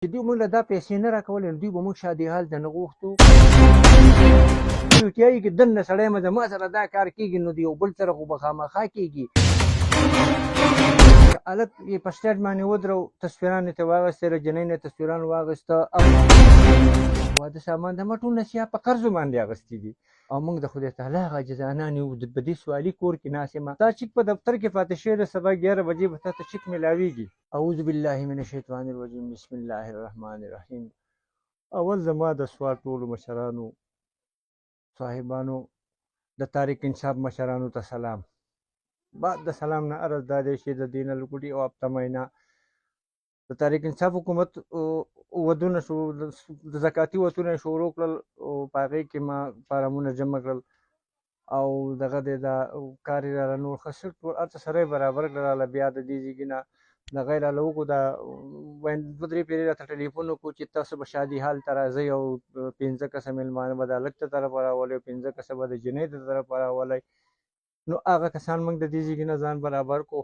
چې دوی موږ له دا پیسې نه راکولې نو دوی به موږ شادي حال ته نه غوښتو. پیوټیایي کې دننه سړی مه زما سره دا کار کېږي نو د یو بل سره خو به خامخا کېږي. هلک یې په سټیج باندې ودرو، تصویران یې ته واخیستل، جنۍ نه یې تصویران واخیسته او واده سامان د ما ټول نسیه په قرضو باندې اخیستي دي او موږ د خدای تعالی هغه جزانان یو. په دې سوالي کور کې ناست یم، تا چیک په دفتر کې پاتې شوی دی، سبا 11 بجې به تا ته چیک میلاویږي. اعوذ بالله من الشیطان الرجیم، بسم الله الرحمن الرحیم. اول زما د سوال ټولو مشرانو صاحبانو د تاریک انصاف مشرانو ته سلام. بعد د سلام نه عرض دا دی چې د دین الګوډي او هفته مهینه د تاریک انصاف حکومت ودونه شو، د زکاتي وتونه یې شروع کړل او په هغې کې ما فارمونه جمع کړل او دغه دی دا کار یې راله نور ښه ټول هر څه سره یې برابر کړل. راله بیا د دې ځایږي نه دغه یې راله وکړو، دا 2-3 پېرې راته ټلیفون وکړو چې تاسو به شادي حال ته راځئ او 15 کسه میلمانه به د هلک ته طرفه راولئ او 15 کسه به د جنۍ د طرفه راولئ. نو هغه کسان موږ د دې ځایږي نه ځان برابر کړو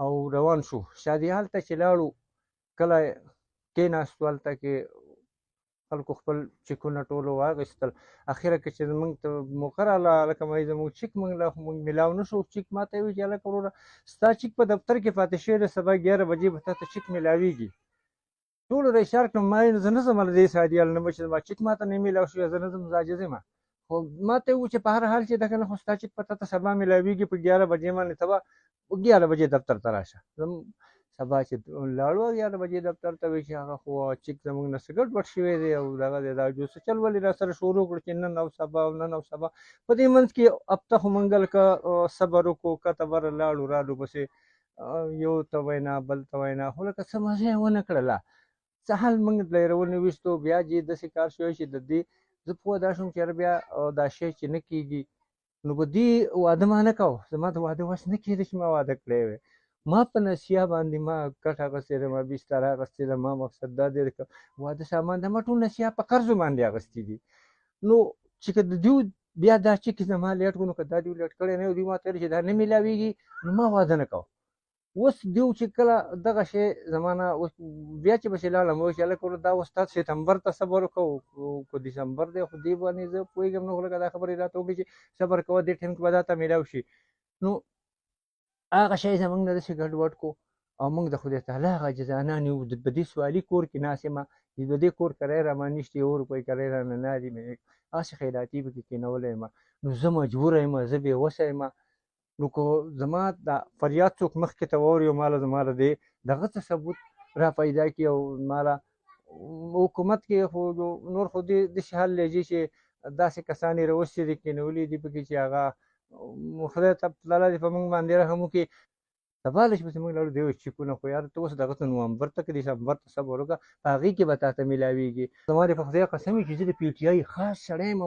او روان شو شادي حال ته. چې لاړو کله کېناستو هلته کې خلکو خپل چیکونه ټولو واخیستل. اخره کې چې موږ ته موقع راغله هلکه مایي زموږ چیک موږ له میلاو نه شو. چیک ما ته یې وویل چې هلکه وروره ستا چیک په دفتر کې پاتې شوی دی، سبا 11 بجې به تا ته چیک میلاویږي. ټولو ته اشاره کړم ما ویل زه نه ځم له دې شادي حال نه چې زما چیک ما ته نه میلاو شوی، زه نه ځم، زه عاجز یم. خو ما ته یې وویل چې په هر حال چې ده که نه خو ستا چیک په تا ته سبا میلاویږي په 11 بجې باندې، ته به 11 بجې دفتر ته راشه. سبا چې لاړو 11 بجې دفتر ته وایي چې هغه خو چیک زموږ نه څه ګډوډ شوی دی او دغه دی دا جو څه چل ولې را سره شروع کړو چې نن او سبا او نن او سبا. په دې منځ کې هفته خو منګل که صبر وکړو، کته بره لاړو رالو پسې یو ته وینا بل ته وینا، خو لکه څه مزه یې ونه کړله. څه حال موږ له یې ویستو. بیا چې داسې کار شوی چې د دې زه پوه دا شوم چې بیا دا شی چې نه کېږي نو په دې واده ما نه کوه. زما د واده وس نه کېده چې ما واده کړی وی. ما په نسیه باندې ما کټ اخیستی دی، ما بستر اخیستی ده، ما مقصد دا دی واده سامان د ما ټول نسیه په قرضو باندې اخیستي دي. نو چې که د دوی بیا دا چیک زما لیټ کړو نو که دا دوی لیټ کړی نه وي دوی ما ته ویل چې دا نه میلاویږي نو ما واده نه کوه. اوس دوی چې کله دغه شی زما نه اوس بیا چې پسې لاړم وایي چې هلکه وروره دا اوس تا سپتمبر ته صبر وکړو که ډسمبر دی خو دې باندې زه پوهېږم نه، خو لکه دا خبرې راته وکړي چې صبر کوه دې ټایم کې به دا ته میلاو شي. نو هغه شی زموږ نه داسې ګډوډ کړو او موږ د خدای تعالی هغه جزانان یو. په دې سوالي کور کې ناست یم، د دې کور کرایه را باندې نشته، 1 روپۍ کرایه رانه نه دي، هسې خیراتي پکې کېنولی یم. نو زه مجبوره یم، زه بې وسه یم. نو که زما دا فریاد څوک مخکې ته واوري او ما له زما له دې دغه څه ثبوت را پیدا کړي او ما له حکومت کې خو نور خو داسې حل لږي چې داسې کسان یې راوستي دي کېنولي دي پکې چې هغه خدای تعالی دې په موږ باندې رحم وکړي. سبا له چې پسې موږ لاړو دی وایي چیکونه خو یار ته اوس دغه ته نومبر ته که ډسمبر ته صبر وکړه په هغې کې به تا ته میلاویږي. زما دې په خدای قسم وي چې زه د پي ټي آی خاص سړی یم.